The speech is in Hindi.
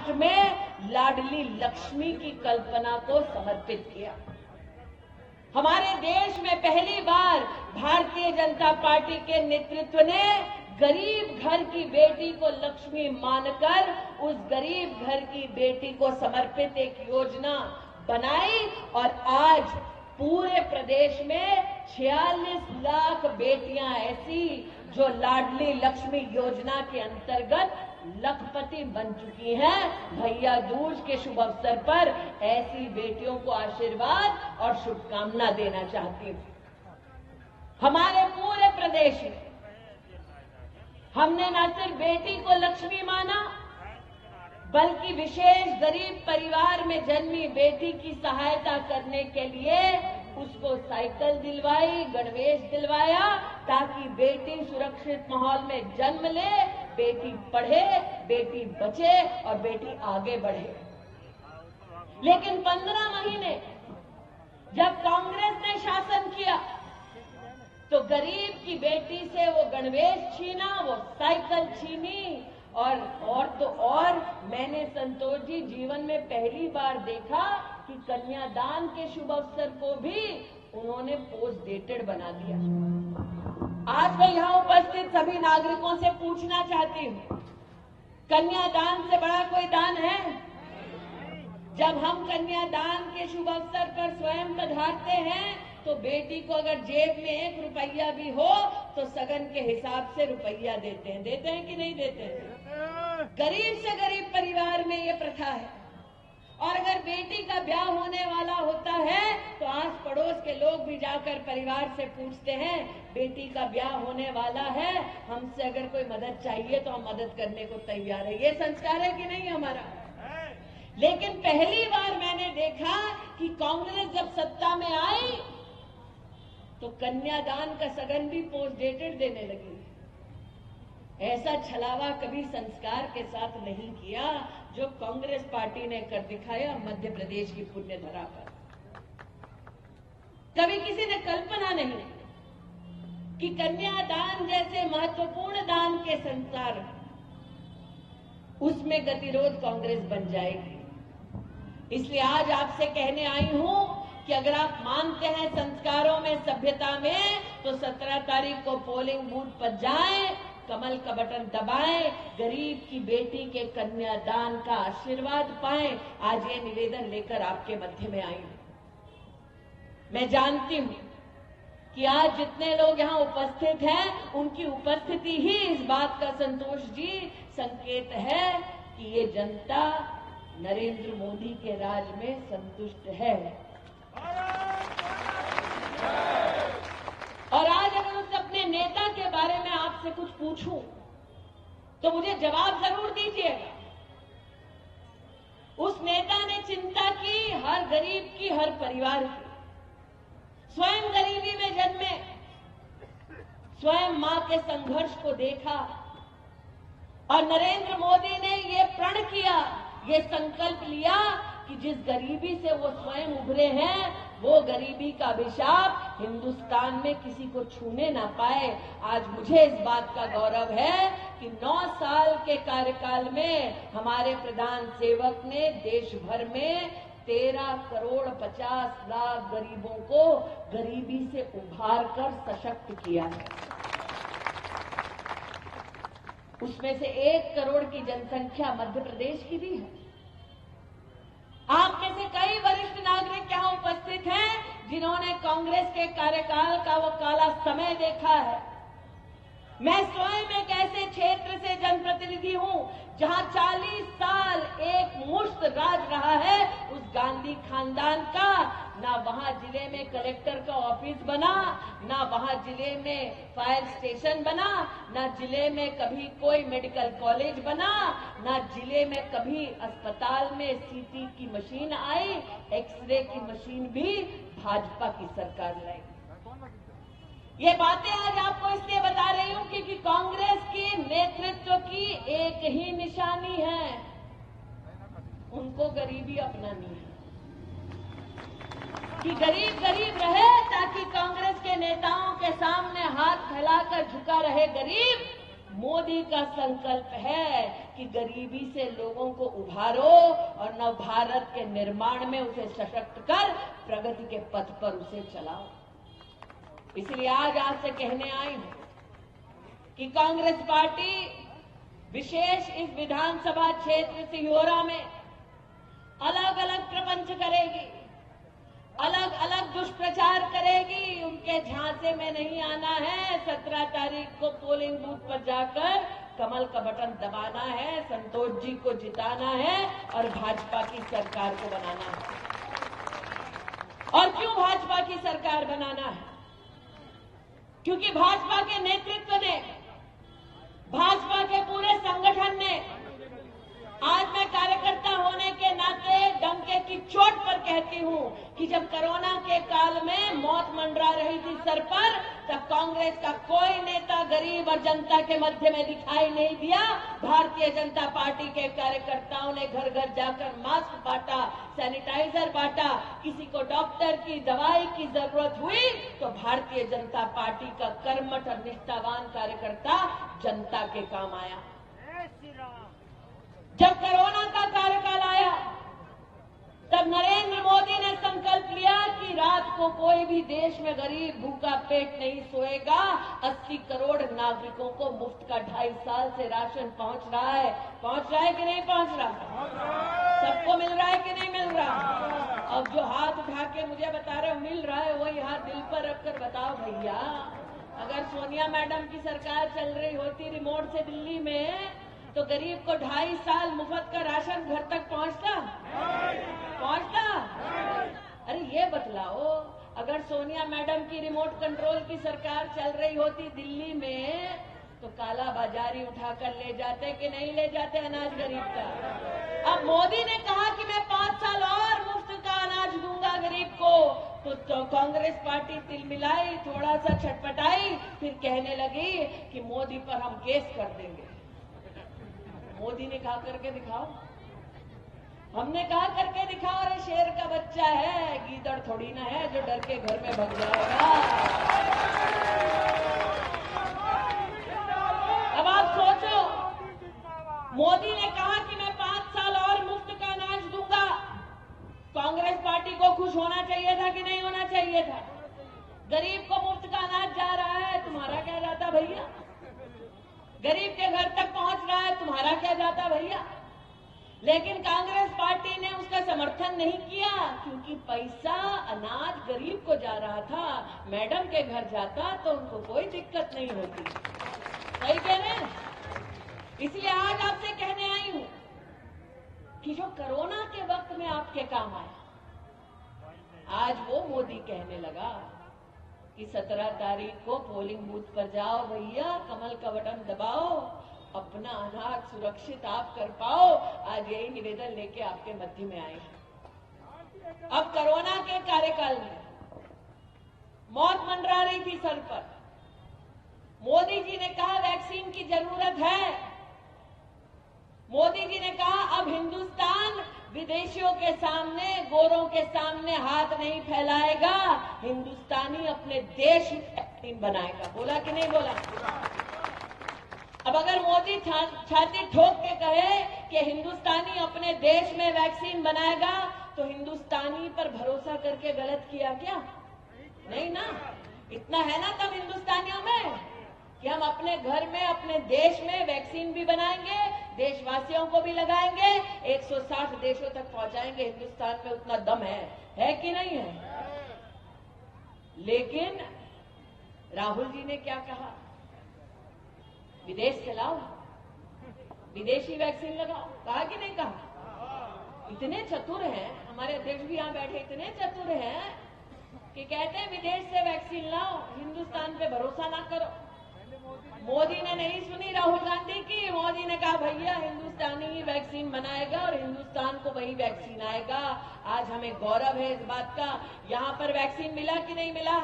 राष्ट्र में लाडली लक्ष्मी की कल्पना को समर्पित किया। हमारे देश में पहली बार भारतीय जनता पार्टी के नेतृत्व ने गरीब घर की बेटी को लक्ष्मी मानकर उस गरीब घर की बेटी को समर्पित एक योजना बनाई और आज पूरे प्रदेश में 46 लाख बेटियां ऐसी जो लाडली लक्ष्मी योजना के अंतर्गत लखपति बन चुकी हैं। भैया दूज के शुभ अवसर पर ऐसी बेटियों को आशीर्वाद और शुभकामना देना चाहती हूं। हमारे पूरे प्रदेश में हमने न सिर्फ बेटी को लक्ष्मी माना, बल्कि विशेष गरीब परिवार में जन्मी बेटी की सहायता करने के लिए उसको साइकिल दिलवाई, गणवेश दिलवाया, ताकि बेटी सुरक्षित माहौल में जन्म ले, बेटी पढ़े, बेटी बचे और बेटी आगे बढ़े। लेकिन 15 महीने जब कांग्रेस ने शासन किया तो गरीब की बेटी से वो गणवेश छीना, वो साइकिल छीनी और मैंने संतोष जी जीवन में पहली बार देखा कि कन्यादान के शुभ अवसर को भी उन्होंने पोस्ट डेटेड बना दिया। आज मैं यहां उपस्थित सभी नागरिकों से पूछना चाहती हूं, कन्यादान से बड़ा कोई दान है? जब हम कन्यादान के शुभ अवसर पर स्वयं पधारते हैं तो बेटी को अगर जेब में 1 रुपया भी हो तो सगन के हिसाब से रुपया देते हैं कि नहीं देते हैं? गरीब से गरीब परिवार में ये प्रथा है। और अगर बेटी का ब्याह होने वाला होता है तो आस पड़ोस के लोग भी जाकर परिवार से पूछते हैं, बेटी का ब्याह होने वाला है, हमसे अगर कोई मदद चाहिए तो हम मदद करने को तैयार है। ये संस्कार है कि नहीं हमारा? लेकिन पहली बार मैंने देखा कि कांग्रेस जब सत्ता में आई तो कन्यादान का सगन भी पोस्ट डेटेड देने लगी। ऐसा छलावा कभी संस्कार के साथ नहीं किया जो कांग्रेस पार्टी ने कर दिखाया मध्य प्रदेश की पुण्य धरा पर। कभी किसी ने कल्पना नहीं कि कन्यादान जैसे महत्वपूर्ण दान के संसार उसमें गतिरोध कांग्रेस बन जाएगी। इसलिए आज आपसे कहने आई हूं कि अगर आप मानते हैं संस्कारों में, सभ्यता में, तो 17 तारीख को पोलिंग बूथ पर जाएं, कमल का बटन दबाएं, गरीब की बेटी के कन्यादान का आशीर्वाद पाएं। आज ये निवेदन लेकर आपके मध्य में आई हूं। मैं जानती हूं कि आज जितने लोग यहां उपस्थित हैं उनकी उपस्थिति ही इस बात का संतोष जी संकेत है कि ये जनता नरेंद्र मोदी के राज में संतुष्ट है। और आज अगर उस अपने नेता के बारे में आपसे कुछ पूछूं तो मुझे जवाब जरूर दीजिएगा। उस नेता ने चिंता की हर गरीब की, हर परिवार की। स्वयं गरीबी में जन्मे, स्वयं मां के संघर्ष को देखा और नरेंद्र मोदी ने ये प्रण किया, ये संकल्प लिया कि जिस गरीबी से वो स्वयं उभरे हैं वो गरीबी का अभिशाप हिंदुस्तान में किसी को छूने ना पाए। आज मुझे इस बात का गौरव है कि 9 साल के कार्यकाल में हमारे प्रधान सेवक ने देश भर में 13 करोड़ 50 लाख गरीबों को गरीबी से उभार कर सशक्त किया है। उसमें से 1 करोड़ की जनसंख्या मध्य प्रदेश की भी है। आप में से कई वरिष्ठ नागरिक यहां उपस्थित हैं जिन्होंने कांग्रेस के कार्यकाल का वो काला समय देखा है। मैं स्वयं एक ऐसे क्षेत्र से जनप्रतिनिधि हूं जहां 40 साल एक मुश्त राज रहा है उस गांधी खानदान का। ना वहां जिले में कलेक्टर का ऑफिस बना, ना वहां जिले में फायर स्टेशन बना, ना जिले में कभी कोई मेडिकल कॉलेज बना, ना जिले में कभी अस्पताल में सीटी की मशीन आई, एक्सरे की मशीन भी भाजपा की सरकार लाई। ये बातें आज आपको इसलिए बता रही हूं क्योंकि कांग्रेस की नेतृत्व की एक ही निशानी है, उनको गरीबी अपनानी है कि गरीब गरीब रहे, ताकि कांग्रेस के नेताओं के सामने हाथ फैलाकर झुका रहे गरीब। मोदी का संकल्प है कि गरीबी से लोगों को उभारो और नव भारत के निर्माण में उसे सशक्त कर प्रगति के पथ पर उसे चलाओ। इसलिए आज आपसे कहने आई हूं कि कांग्रेस पार्टी विशेष इस विधानसभा क्षेत्र सिहोरा में अलग अलग प्रपंच करेगी, अलग अलग दुष्प्रचार करेगी। उनके झांसे में नहीं आना है। 17 तारीख को पोलिंग बूथ पर जाकर कमल का बटन दबाना है, संतोष जी को जिताना है और भाजपा की सरकार को बनाना है। और क्यों भाजपा की सरकार बनाना है? क्योंकि भाजपा के नेतृत्व ने, भाजपा के पूरे संगठन ने, आज मैं कार्यकर्ता होने के नाते डंके की चोट पर कहती हूं कि जब कोरोना के काल में मौत मंडरा रही थी सर पर, तब कांग्रेस का कोई नेता गरीब और जनता के मध्य में दिखाई नहीं दिया। भारतीय जनता पार्टी के कार्यकर्ताओं ने घर घर जाकर मास्क बांटा, सैनिटाइजर बांटा। किसी को डॉक्टर की दवाई की जरूरत हुई तो भारतीय जनता पार्टी का कर्मठ और निष्ठावान कार्यकर्ता जनता के काम आया। जब कोरोना का कार्यकाल आया तब नरेंद्र मोदी ने संकल्प लिया कि रात को कोई भी देश में गरीब भूखा पेट नहीं सोएगा। 80 करोड़ नागरिकों को मुफ्त का 2.5 साल से राशन पहुंच रहा है। पहुंच रहा है कि नहीं पहुंच रहा? सबको मिल रहा है कि नहीं मिल रहा? अब जो हाथ उठा के मुझे बता रहे मिल रहा है, वही हाथ दिल पर रखकर बताओ भैया, अगर सोनिया मैडम की सरकार चल रही होती रिमोट से दिल्ली में, तो गरीब को 2.5 साल मुफ्त का राशन घर तक पहुंचता? अरे ये बतलाओ, अगर सोनिया मैडम की रिमोट कंट्रोल की सरकार चल रही होती दिल्ली में, तो काला बाजारी उठाकर ले जाते कि नहीं ले जाते अनाज गरीब का? अब मोदी ने कहा कि मैं 5 साल और मुफ्त का अनाज दूंगा गरीब को, तो कांग्रेस पार्टी तिलमिलाई, थोड़ा सा छटपटाई, फिर कहने लगी कि मोदी पर हम केस कर देंगे। मोदी ने कहा करके दिखाओ। हमने कहा करके दिखाओ। अरे शेर का बच्चा है, गीदड़ थोड़ी ना है जो डर के घर में भग जाएगा। अब आप सोचो, मोदी ने कहा कि मैं 5 साल और मुफ्त का अनाज दूंगा। कांग्रेस पार्टी को खुश होना चाहिए था कि नहीं होना चाहिए था? गरीब को मुफ्त का अनाज जा रहा है, तुम्हारा क्या जाता भैया? गरीब के घर तक पहुंच रहा है, तुम्हारा क्या जाता भैया? लेकिन कांग्रेस पार्टी ने उसका समर्थन नहीं किया, क्योंकि पैसा अनाज गरीब को जा रहा था। मैडम के घर जाता तो उनको कोई दिक्कत नहीं होती। सही कह रहे हैं? इसलिए आज आपसे कहने आई हूं कि जो कोरोना के वक्त में आपके काम आया, आज वो मोदी कहने लगा कि 17 तारीख को पोलिंग बूथ पर जाओ भैया, कमल का बटन दबाओ, अपना अनाज सुरक्षित आप कर पाओ। आज यही निवेदन लेके आपके मध्य में आए। अब कोरोना के कार्यकाल में मौत मंडरा रही थी सर पर, मोदी जी ने कहा वैक्सीन की जरूरत है। मोदी जी ने कहा अब हिंदुस्तान विदेशियों के सामने, गोरों के सामने हाथ नहीं फैलाएगा, हिंदुस्तानी अपने देश में वैक्सीन बनाएगा। बोला कि नहीं बोला? अब अगर मोदी छाती ठोक के कहे कि हिंदुस्तानी अपने देश में वैक्सीन बनाएगा, तो हिंदुस्तानी पर भरोसा करके गलत किया क्या? नहीं ना। इतना है ना तब हिंदुस्तानियों में कि हम अपने घर में, अपने देश में वैक्सीन भी बनाएंगे, देशवासियों को भी लगाएंगे, 160 देशों तक पहुंचाएंगे। हिंदुस्तान में उतना दम है कि नहीं है? लेकिन राहुल जी ने क्या कहा? विदेश से लाओ, विदेशी वैक्सीन लगाओ। कहा कि नहीं कहा? इतने चतुर हैं हमारे अध्यक्ष भी यहां बैठे, इतने चतुर हैं कि कहते हैं विदेश से वैक्सीन लाओ, हिंदुस्तान पे भरोसा ना करो। मोदी ने नहीं सुनी राहुल गांधी की। मोदी ने कहा भैया हिंदुस्तानी ही वैक्सीन बनाएगा और हिंदुस्तान को वही वैक्सीन आएगा। आज हमें गौरव है इस बात का। यहां पर वैक्सीन मिला कि नहीं मिला?